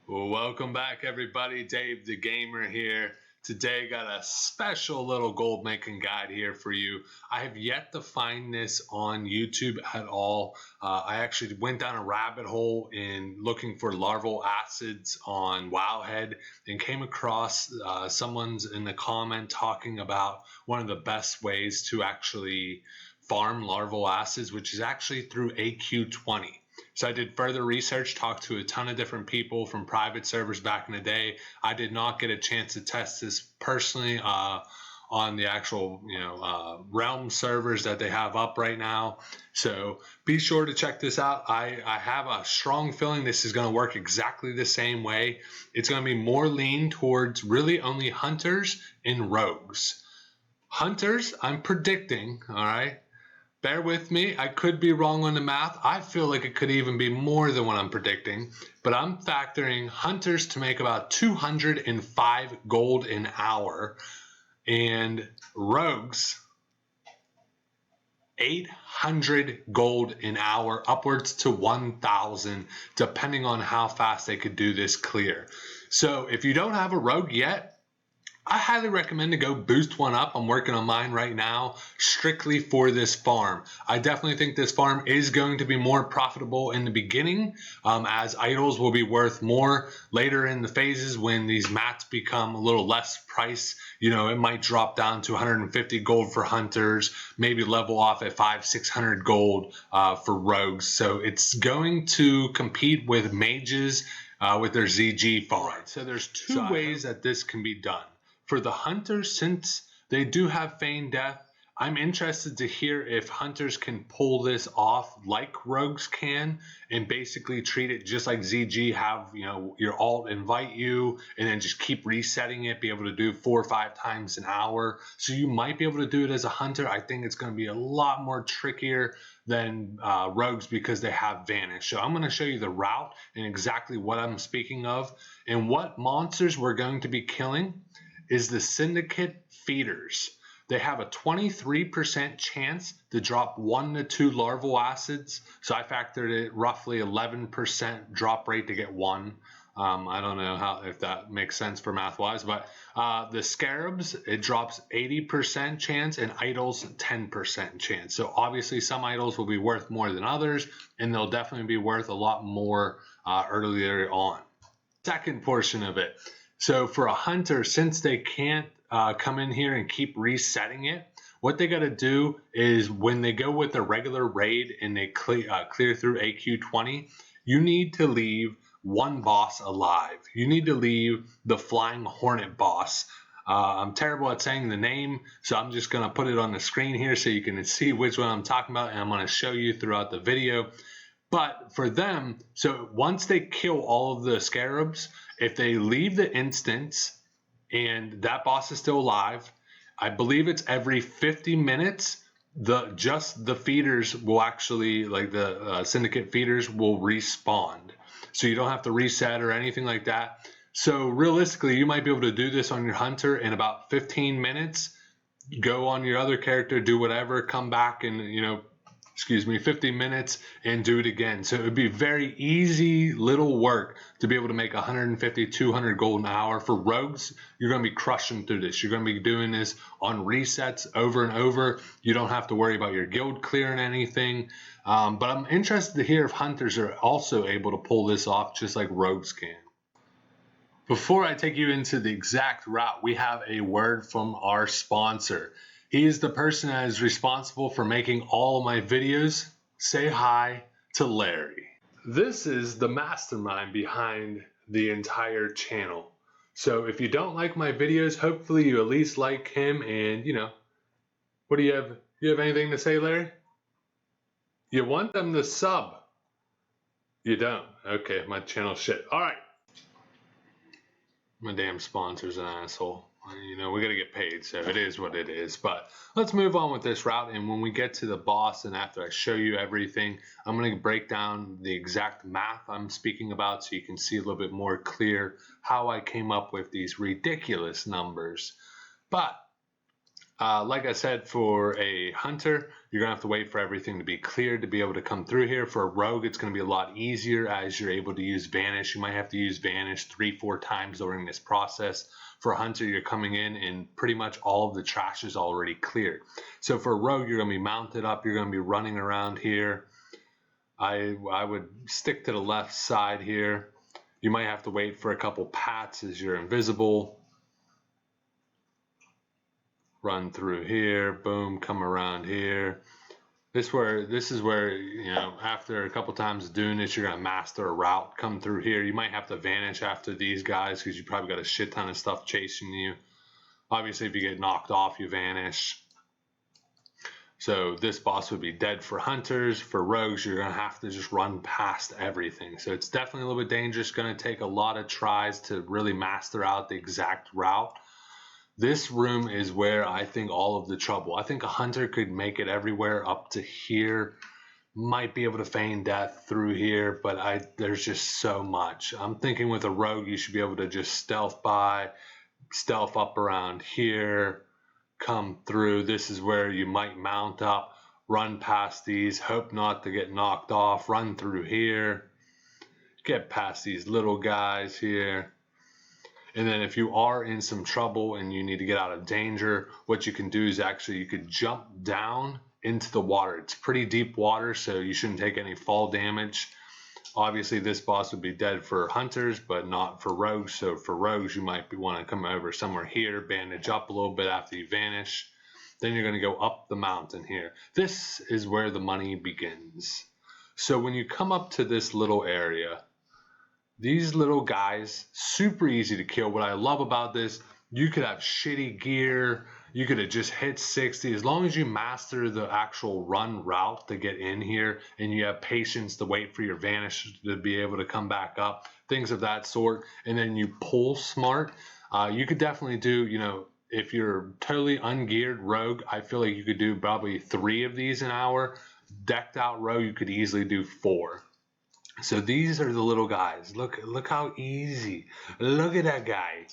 Well, welcome back, everybody. Dave the Gamer here. Today, got a special little gold making guide here for you. I have yet to find this on YouTube at all. I actually went down a rabbit hole in looking for larval acids on Wowhead and came across someone's in the comment talking about one of the best ways to actually farm larval acids, which is actually through AQ20. So I did further research, talked to a ton of different people from private servers back in the day. I did not get a chance to test this personally on the actual, realm servers that they have up right now. So be sure to check this out. I have a strong feeling this is going to work exactly the same way. It's going to be more lean towards really only hunters and rogues. Hunters, I'm predicting, all right, bear with me. I could be wrong on the math. I feel like it could even be more than what I'm predicting, but I'm factoring hunters to make about 205 gold an hour and rogues 800 gold an hour, upwards to 1,000, depending on how fast they could do this clear. So if you don't have a rogue yet, I highly recommend to go boost one up. I'm working on mine right now strictly for this farm. I definitely think this farm is going to be more profitable in the beginning, as idols will be worth more later in the phases when these mats become a little less price. It might drop down to 150 gold for hunters, maybe level off at 500-600 gold for rogues. So it's going to compete with mages with their ZG farm. So there's two ways that this can be done. For the hunters, since they do have feigned death, I'm interested to hear if hunters can pull this off like rogues can and basically treat it just like ZG, have your alt invite you and then just keep resetting it, be able to do 4 or 5 times an hour. So you might be able to do it as a hunter. I think it's going to be a lot more trickier than rogues because they have vanish. So I'm going to show you the route and exactly what I'm speaking of and what monsters we're going to be killing is the Silicate Feeders. They have a 23% chance to drop 1 to 2 larval acids. So I factored it roughly 11% drop rate to get 1. I don't know if that makes sense for math wise, but the Scarabs, it drops 80% chance and idols 10% chance. So obviously some idols will be worth more than others and they'll definitely be worth a lot more earlier on. Second portion of it. So for a hunter, since they can't come in here and keep resetting it, what they got to do is when they go with a regular raid and they clear through AQ20, you need to leave one boss alive. You need to leave the Flying Hornet boss. I'm terrible at saying the name, so I'm just going to put it on the screen here so you can see which one I'm talking about, and I'm going to show you throughout the video. But for them, so once they kill all of the Scarabs, if they leave the instance and that boss is still alive, I believe it's every 50 minutes, the feeders will actually, like the Syndicate feeders will respawn. So you don't have to reset or anything like that. So realistically, you might be able to do this on your hunter in about 15 minutes. Go on your other character, do whatever, come back and 50 minutes and do it again. So it would be very easy little work to be able to make 150, 200 gold an hour. For rogues, you're going to be crushing through this. You're going to be doing this on resets over and over. You don't have to worry about your guild clearing anything. But I'm interested to hear if hunters are also able to pull this off just like rogues can. Before I take you into the exact route, we have a word from our sponsor. He is the person that is responsible for making all of my videos. Say hi to Larry. This is the mastermind behind the entire channel. So if you don't like my videos, hopefully you at least like him and, what do you have? You have anything to say, Larry? You want them to sub. You don't. Okay, my channel's shit. All right. My damn sponsor's an asshole. We gotta get paid, so it is what it is. But let's move on with this route, and when we get to the boss and after I show you everything, I'm gonna break down the exact math I'm speaking about so you can see a little bit more clear how I came up with these ridiculous numbers. But Like I said, for a hunter, you're going to have to wait for everything to be cleared to be able to come through here. For a rogue, it's going to be a lot easier as you're able to use vanish. You might have to use vanish 3-4 times during this process. For a hunter, you're coming in and pretty much all of the trash is already cleared. So for a rogue, you're going to be mounted up. You're going to be running around here. I would stick to the left side here. You might have to wait for a couple pats as you're invisible. Run through here, boom, come around here. This is where, you know, after a couple times of doing this, you're gonna master a route. Come through here. You might have to vanish after these guys because you probably got a shit ton of stuff chasing you. Obviously, if you get knocked off, you vanish. So this boss would be dead for hunters. For rogues, you're gonna have to just run past everything. So it's definitely a little bit dangerous. Gonna take a lot of tries to really master out the exact route. This room is where I think all of the trouble. I think a hunter could make it everywhere up to here. Might be able to feign death through here, but there's just so much. I'm thinking with a rogue, you should be able to just stealth by, stealth up around here, come through. This is where you might mount up, run past these, hope not to get knocked off, run through here, get past these little guys here. And then if you are in some trouble and you need to get out of danger, what you can do is actually you could jump down into the water. It's pretty deep water, so you shouldn't take any fall damage. Obviously, this boss would be dead for hunters, but not for rogues. So for rogues, you might want to come over somewhere here, bandage up a little bit after you vanish. Then you're going to go up the mountain here. This is where the money begins. So when you come up to this little area, these little guys, super easy to kill. What I love about this, you could have shitty gear. You could have just hit 60. As long as you master the actual run route to get in here and you have patience to wait for your vanish to be able to come back up, things of that sort. And then you pull smart. You could definitely do, you know, if you're totally ungeared rogue, I feel like you could do probably 3 of these an hour. Decked out rogue, you could easily do 4. So these are the little guys. Look how easy. Look at that guy.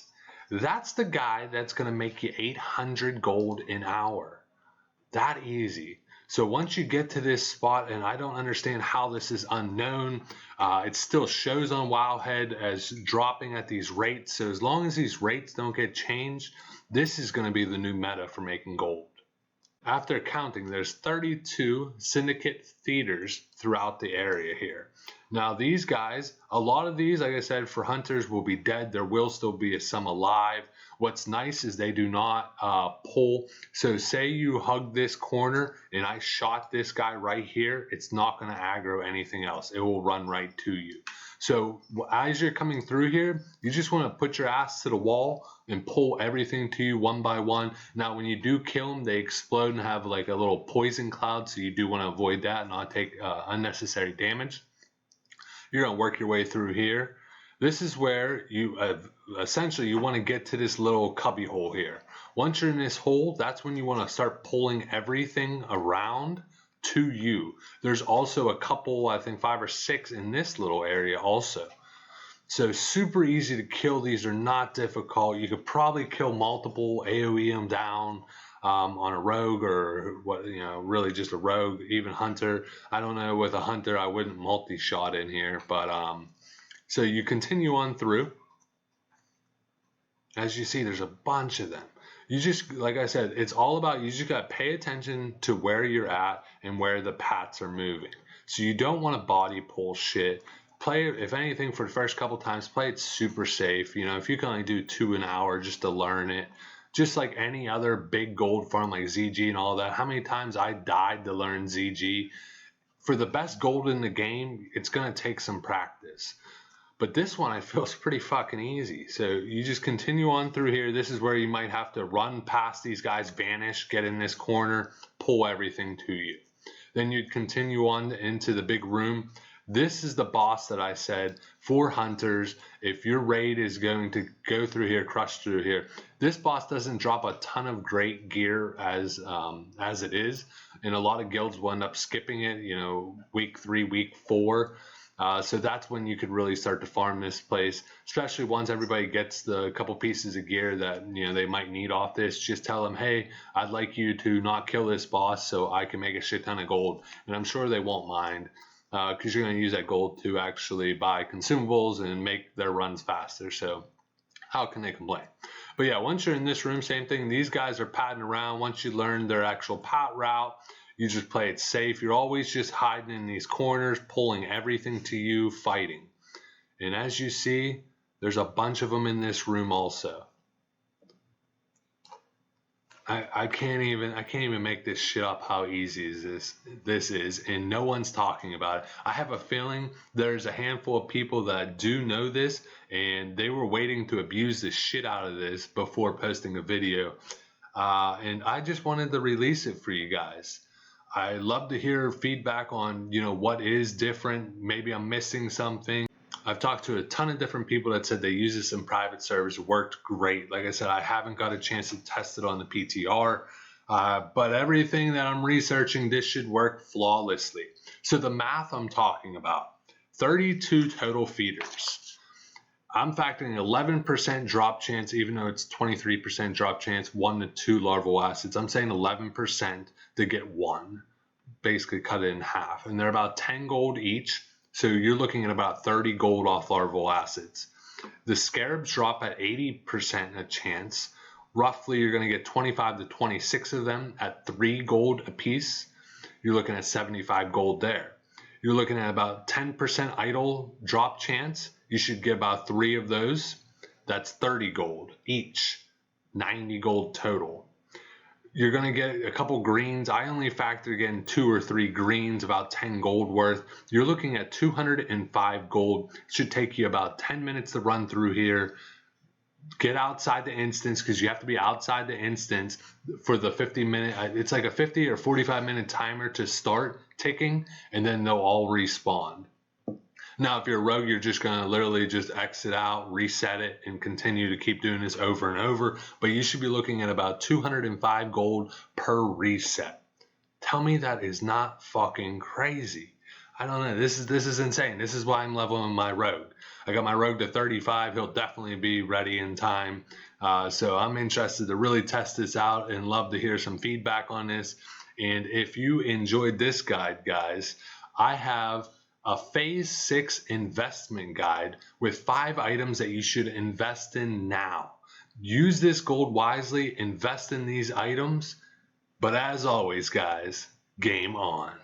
That's the guy that's going to make you 800 gold an hour. That easy. So once you get to this spot, and I don't understand how this is unknown, it still shows on Wowhead as dropping at these rates. So as long as these rates don't get changed, this is going to be the new meta for making gold. After counting, there's 32 Syndicate Feeders throughout the area here. Now these guys, a lot of these, like I said, for hunters will be dead. There will still be some alive. What's nice is they do not pull. So say you hug this corner and I shot this guy right here, it's not going to aggro anything else. It will run right to you. So as you're coming through here, you just want to put your ass to the wall and pull everything to you one by one. Now, when you do kill them, they explode and have like a little poison cloud. So you do want to avoid that and not take unnecessary damage. You're going to work your way through here. This is where you essentially you want to get to this little cubby hole here. Once you're in this hole, that's when you want to start pulling everything around to you. There's also a couple, I think 5 or 6 in this little area also. So super easy to kill. These are not difficult. You could probably kill multiple, AoE them down on a rogue or what, you know, really just a rogue, even hunter. I don't know, with a hunter I wouldn't multi-shot in here, but so you continue on through. As you see, there's a bunch of them. You just, like I said, it's all about, you just got to pay attention to where you're at and where the pats are moving. So you don't want to body pull shit. Play, if anything, for the first couple times, play it super safe. You know, if you can only do 2 an hour just to learn it, just like any other big gold farm like ZG and all that. How many times I died to learn ZG? For the best gold in the game, it's going to take some practice. But this one I feel is pretty fucking easy. So you just continue on through here. This is where you might have to run past these guys, vanish, get in this corner, pull everything to you. Then you'd continue on into the big room. This is the boss that I said for hunters. If your raid is going to go through here, crush through here, this boss doesn't drop a ton of great gear as it is. And a lot of guilds will end up skipping it, you know, week 3, week 4. So that's when you could really start to farm this place, especially once everybody gets the couple pieces of gear that they might need off this. Just tell them, hey, I'd like you to not kill this boss so I can make a shit ton of gold, and I'm sure they won't mind, because you're going to use that gold to actually buy consumables and make their runs faster. So how can they complain? But yeah, once you're in this room, same thing. These guys are padding around. Once you learn their actual pat route, you just play it safe. You're always just hiding in these corners, pulling everything to you, fighting. And as you see, there's a bunch of them in this room also. I can't even make this shit up how easy this is, and no one's talking about it. I have a feeling there's a handful of people that do know this, and they were waiting to abuse the shit out of this before posting a video. And I just wanted to release it for you guys. I love to hear feedback on, what is different. Maybe I'm missing something. I've talked to a ton of different people that said they use this in private servers. Worked great. Like I said, I haven't got a chance to test it on the PTR, but everything that I'm researching, this should work flawlessly. So the math I'm talking about, 32 total feeders. I'm factoring 11% drop chance, even though it's 23% drop chance, 1 to 2 larval acids. I'm saying 11% to get 1. Basically cut it in half. And they're about 10 gold each. So you're looking at about 30 gold off larval acids. The Scarabs drop at 80% a chance. Roughly, you're going to get 25 to 26 of them at 3 gold a piece. You're looking at 75 gold there. You're looking at about 10% idle drop chance. You should get about 3 of those. That's 30 gold each. 90 gold total. You're going to get a couple greens. I only factor in 2 or 3 greens, about 10 gold worth. You're looking at 205 gold. It should take you about 10 minutes to run through here. Get outside the instance, because you have to be outside the instance for the 50-minute. It's like a 50 or 45-minute timer to start ticking, and then they'll all respawn. Now, if you're a rogue, you're just going to literally just exit out, reset it, and continue to keep doing this over and over. But you should be looking at about 205 gold per reset. Tell me that is not fucking crazy. I don't know. This is insane. This is why I'm leveling my rogue. I got my rogue to 35. He'll definitely be ready in time. So I'm interested to really test this out and love to hear some feedback on this. And if you enjoyed this guide, guys, I have a phase 6 investment guide with 5 items that you should invest in now. Use this gold wisely, invest in these items, but as always, guys, game on.